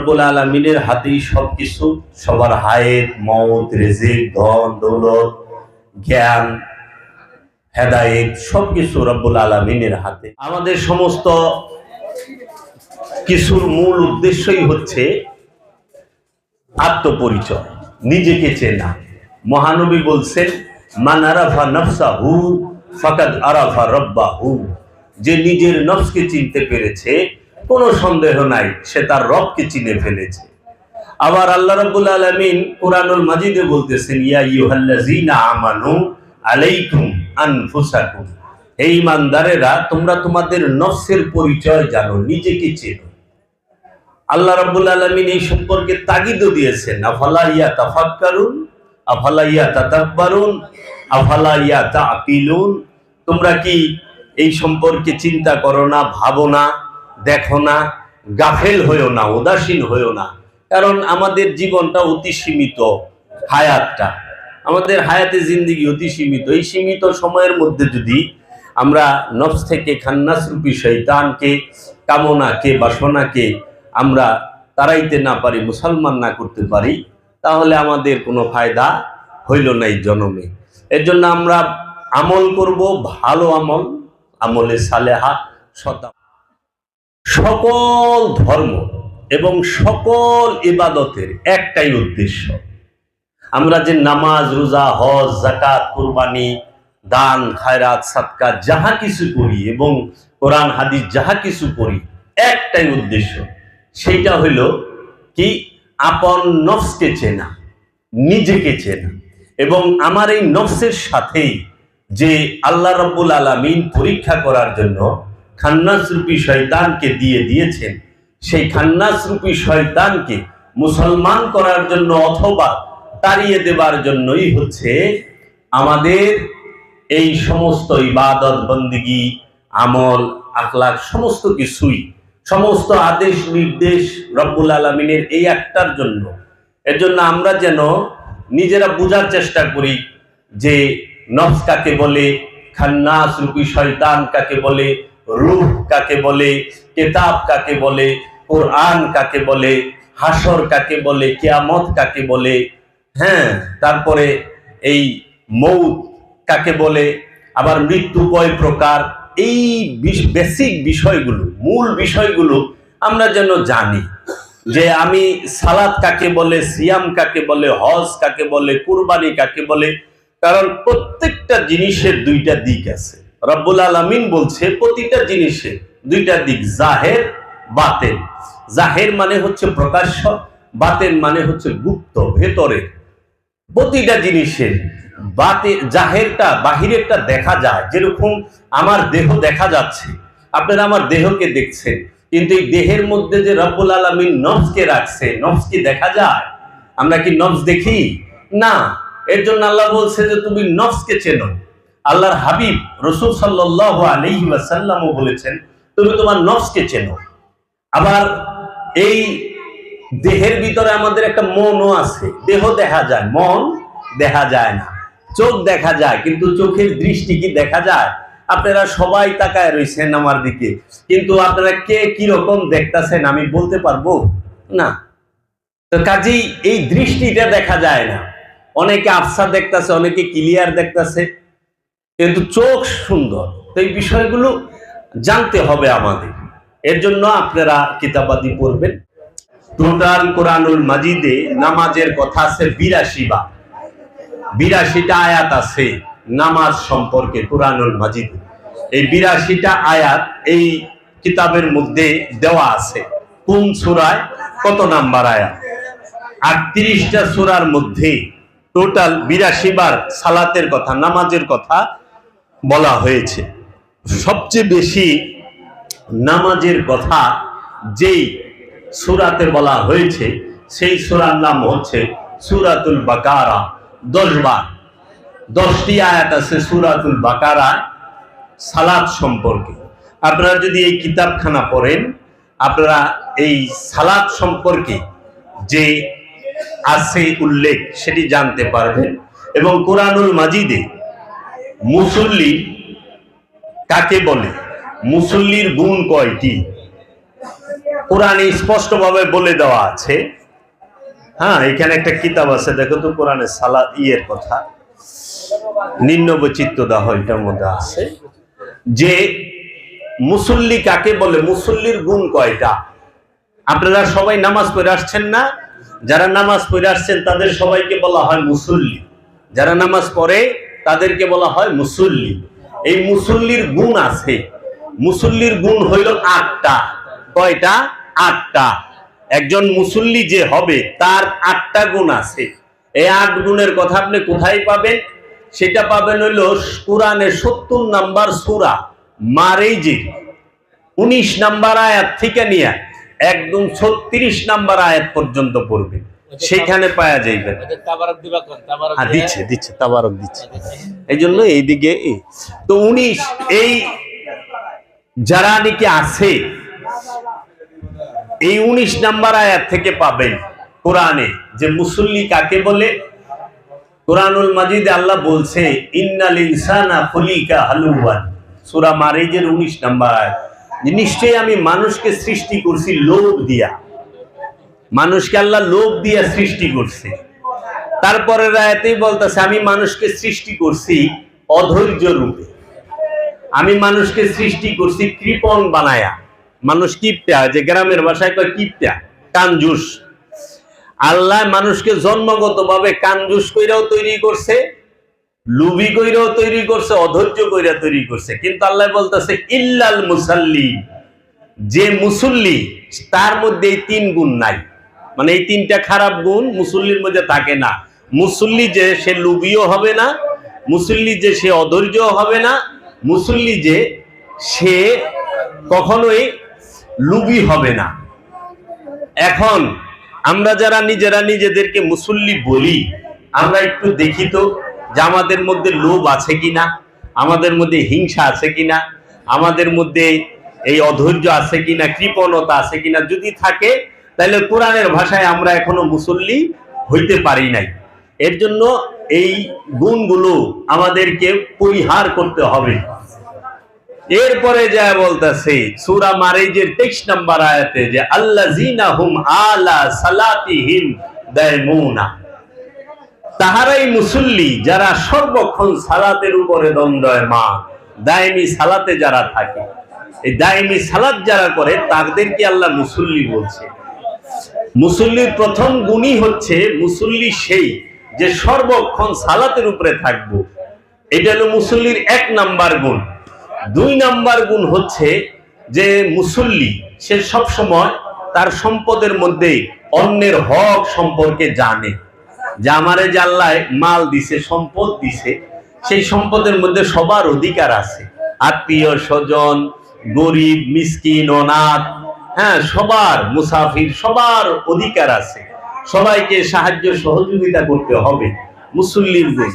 রব্বুল আলামিনের হাতেই সবকিছু, সবার হায়াত, মওত, রিজিক, ধন দৌলত, জ্ঞান, হেদায়েত সবকিছু রব্বুল আলামিনের হাতে। আমাদের সমস্ত কিছুর মূল উদ্দেশ্যই হচ্ছে আত্মপরিচয়, নিজেকে চেনা। মহানবী বলছেন, মান আরাফা নফসাহু ফাকাদ আরাফা রাব্বাহু। যে নিজের নফসকে চিনতে পেরেছে, কোনো সন্দেহ নাই সে তার রবকে চিনে ফেলেছে। আবার আল্লাহ রাব্বুল আলামিন কুরআনুল মাজিদে বলতেছেন, ইয়া আইয়ুহাল্লাযীনা আমানু আলাইকুম আনফুসাকুম। হে ঈমানদারেরা, তোমরা তোমাদের নফসের পরিচয় জানো, নিজেকে চেনো। আল্লাহ রাব্বুল আলামিন এই সম্পর্কে তাগিদও দিয়েছেন, আফালা ইয়াতাফাক্কারুন আফালা ইয়াতাদাব্বারুন আফালা ইয়াতাকিলুন। তোমরা কি এই সম্পর্কে চিন্তা করো না, ভাবো না, দেখো না, গাফেল হইও না, উদাসীন হইও না। কারণ আমাদের জীবনটা অতি সীমিত, হায়াতটা, আমাদের হায়াতে জিন্দেগি অতি সীমিত। এই সীমিত সময়ের মধ্যে যদি আমরা নফস থেকে খান্নাস রূপী শয়তানকে, কামনাকে, বাসনাকে আমরা তাড়াইতে না পারি, মুসলমান না করতে পারি, তাহলে আমাদের কোনো ফায়দা হইল না এই জন্মে। এর জন্য আমরা আমল করব, ভালো আমল, আমলে সালেহা, সদা। সকল ধর্ম এবং সকল ইবাদতের একটাই উদ্দেশ্য। আমরা যে নামাজ, রোজা, হজ, যাকাত, কুরবানি, দান, খায়রাত, সাদকা যাহা কিছু করি এবং কোরআন হাদিস যাহা কিছু করি, একটাই উদ্দেশ্য। সেইটা হইল কি? আপন নফসকে চেনা, নিজেকে চেনা। এবং আমার এই নফসের সাথেই যে আল্লাহ রাব্বুল আলামিন পরীক্ষা করার জন্য খান্নাস রূপী শয়তানকে দিয়েছেন, সেই খান্নাস রূপী শয়তানকে মুসলমান করার জন্য অথবা তাড়িয়ে দেবার জন্যই হচ্ছে আমাদের এই সমস্ত ইবাদত, বন্দেগী, আমল, আখলাক সমস্ত কিছুই, সমস্ত আদেশ নির্দেশ রব্বুল আলামিনের এই একটার জন্য। এর জন্য আমরা যেন নিজেরা বোঝার চেষ্টা করি যে নফস কাকে বলে, খান্নাস রূপী শয়তান কাকে বলে, রূহ কাকে বলে, কিতাব কাকে বলে, কোরআন কাকে বলে, হাসর কাকে বলে, কিয়ামত কাকে বলে, হ্যাঁ, তারপরে এই মৌত কাকে বলে, আবার মৃত্যু কয় প্রকার। এই বেসিক বিষয়গুলো, মূল বিষয়গুলো আমরা যেন জানি যে আমি সালাত কাকে বলে, সিয়াম কাকে বলে, হজ কাকে বলে, কুরবানি কাকে বলে। কারণ প্রত্যেকটা জিনিসের দুইটা দিক আছে। রব্বুল আলামিন বলছে প্রতিটা জিনিসের দুইটা দিক, জাহের, বাতেন। জাহের মানে হচ্ছে প্রকাশ্য, বাতেন মানে হচ্ছে গুপ্ত, ভেতরের। প্রতিটা জিনিসের জাহেরটা, বাহিরেরটা দেখা যায়। যেরকম আমার দেহ দেখা যাচ্ছে, আপনারা আমার দেহকে দেখছেন, কিন্তু এই দেহের মধ্যে যে রব্বুল আলামিন নফসকে রাখছে, নফস কি দেখা যায়? আমরা কি নফস দেখি? না। এর জন্য আল্লাহ বলছে যে তুমি নফসকে চেনো। আল্লাহর হাবিব রাসূল সাল্লাল্লাহু আলাইহি ওয়াসাল্লামও বলেছেন তুমি তোমার নফসকে চেনো। আবার এই দেহের ভিতরে আমাদের একটা মনও আছে। দেহ দেখা যায়, মন দেখা যায় না। চোখ দেখা যায়, কিন্তু চোখের দৃষ্টি কি দেখা যায়? আপনারা সবাই তাকায় রয়েছেন আমার দিকে, কিন্তু আপনারা কে কি রকম দেখতেছেন আমি বলতে পারবো না। তো কাজেই এই দৃষ্টিটা দেখা যায় না। অনেকে আফসা দেখতেছে, অনেকে ক্লিয়ার দেখতেছে, কিন্তু চোখ সুন্দর। তো এই বিষয়গুলো জানতে হবে আমাদের। এর জন্য আপনারা কিতাবাদি পড়বেন। টোটাল কোরআনুল মাজিদে নামাজের কথা আছে 82 বার, 82টা আয়াত আছে নামাজ সম্পর্কে কোরআনুল মাজিদে। এই 82টা আয়াত এই কিতাবের মধ্যে দেওয়া আছে। কোন সূরায় কত নাম্বার আয়াত? 38টা সূরার মধ্যে টোটাল 82 বার সালাতের কথা, নামাজের কথা বলা হয়েছে। সবচেয়ে বেশি নামাজের কথা যেই সূরাতে বলা হয়েছে সেই সূরার নাম হচ্ছে সূরাতুল বাকারা। 10 বার, 10টি আয়াত আছে সূরাতুল বাকারা সালাত সম্পর্কে। আপনারা যদি এই কিতাবখানা পড়েন, আপনারা এই সালাত সম্পর্কে যে আছে উল্লেখ সেটি জানতে পারবেন। এবং কোরআনুল মাজিদে মুসল্লি কাকে বলে, মুসল্লির গুণ কয়টি, কোরআনে স্পষ্টভাবে বলে দেওয়া আছে। হ্যাঁ, এখানে একটা কিতাব আছে, দেখো তো কোরআনে সালাত কথা নিম্ন বৈচিত্র্য দেওয়া এটার মধ্যে আছে যে মুসল্লি কাকে বলে, মুসল্লির গুণ কয়টা। আপনারা সবাই নামাজ পড়ে আসছেন না? যারা নামাজ পড়ে আসছেন তাদের সবাইকে বলা হয় মুসল্লি, যারা নামাজ পড়ে তাদেরকে বলা হয় মুসল্লি। এই মুসল্লির গুণ আছে, মুসল্লির গুণ হইল 8টা। কয়টা? 8টা। একজন মুসল্লি যে হবে তার 8টা গুণ আছে। এই 8 গুণের কথা আপনি কোথায় পাবেন? সেটা পাবেন হইল কোরআনের 70 নম্বর সূরা মারিজের 19 নম্বর আয়াত থেকে নিয়ে একদম 36 নম্বর আয়াত পর্যন্ত পড়বেন, সেখানে পাওয়া যাইবে। দিচ্ছে তাবারক দিচ্ছে, এই জন্য এইদিকে তো 19 এই যারা নাকি আছে এই 19 নম্বর আয়াত থেকে পাবেন কোরআনে যে মুসল্লি কাকে বলে। কোরআনুল মাজিদে আল্লাহ বলছে ইন্নাল ইনসানা খুলিকা হালুওয়ান, সূরা মারিজের 19 নম্বর আয়াত। নিশ্চয়ই আমি মানুষকে সৃষ্টি করছি লোভ দিয়া, মানুষকে আল্লাহ লোভ দিয়া সৃষ্টি করছে। তারপরের আয়াতেই বলতেছে আমি মানুষকে সৃষ্টি করছি অধৈর্য রূপে, আমি মানুষকে সৃষ্টি করছি কৃপণ বানায়া। মানুষ কিপটা, যে গ্রামের ভাষায় কয় কিপটা, কানজুস। আল্লাহ মানুষকে জন্মগতভাবে কানজুস কইরাও তৈরি করছে, লুবি কইরাও তৈরি করছে, অধৈর্য কইরা তৈরি করছে। কিন্তু আল্লাহ বলতেছে ইল্লাল মুসাল্লি, যে মুসল্লি তার মধ্যে এই 3 গুণ নাই, মানে এই 3টা খারাপ গুণ মুসল্লির মধ্যে থাকে না। মুসল্লি যে সে লুবিও হবে না, মুসল্লি যে সে অধৈর্য হবে না, মুসল্লি যে সে কখনোই লুবি হবে না। এখন আমরা যারা নিজেরা নিজেদেরকে মুসল্লি বলি, আমরা একটু দেখি তো যে আমাদের মধ্যে লোভ আছে কিনা, আমাদের মধ্যে হিংসা আছে কিনা, আমাদের মধ্যে এই অধৈর্য আছে কিনা, কৃপণতা আছে কিনা। যদি থাকে তাহলে কোরআনের ভাষায় আমরা এখনো মুসল্লি হইতে পারি নাই। এর জন্য এই গুণগুলো আমাদেরকে পরিহার করতে হবে। এরপরে যা বলতেছে সূরা মারিজের 23 নম্বর আয়াতে যে আল্লাযিনা হুম আলা সালাতিহিম দায়মুনা, তাহারাই মুসল্লি যারা সর্বক্ষণ সালাতের উপরে দণ্ডায়মান, দায়মি সালাতে যারা থাকে, এই দায়মি সালাত যারা করে তাদেরকে আল্লাহ মুসল্লি বলছে। মুসল্লির প্রথম গুণই হচ্ছে মুসল্লি সেই যে সর্বক্ষণ সালাতের উপরে থাকবো, এটা হলো মুসল্লির 1 নাম্বার গুণ। 2 নাম্বার গুণ হচ্ছে যে মুসল্লি সে সব সময় তার সম্পদের মধ্যে অন্যের হক সম্পর্কে জানে, যে আমারে যে আল্লাহ মাল দিছে, সম্পদ দিছে, সেই সম্পদের মধ্যে সবার অধিকার আছে। আত্মীয় স্বজন, গরিব, মিসকিন, অনাথ, হ্যাঁ, সবার, মুসাফির, সবার অধিকার আছে। সবাইকে সাহায্য সহযোগিতা করতে হবে, মুসল্লির গুণ।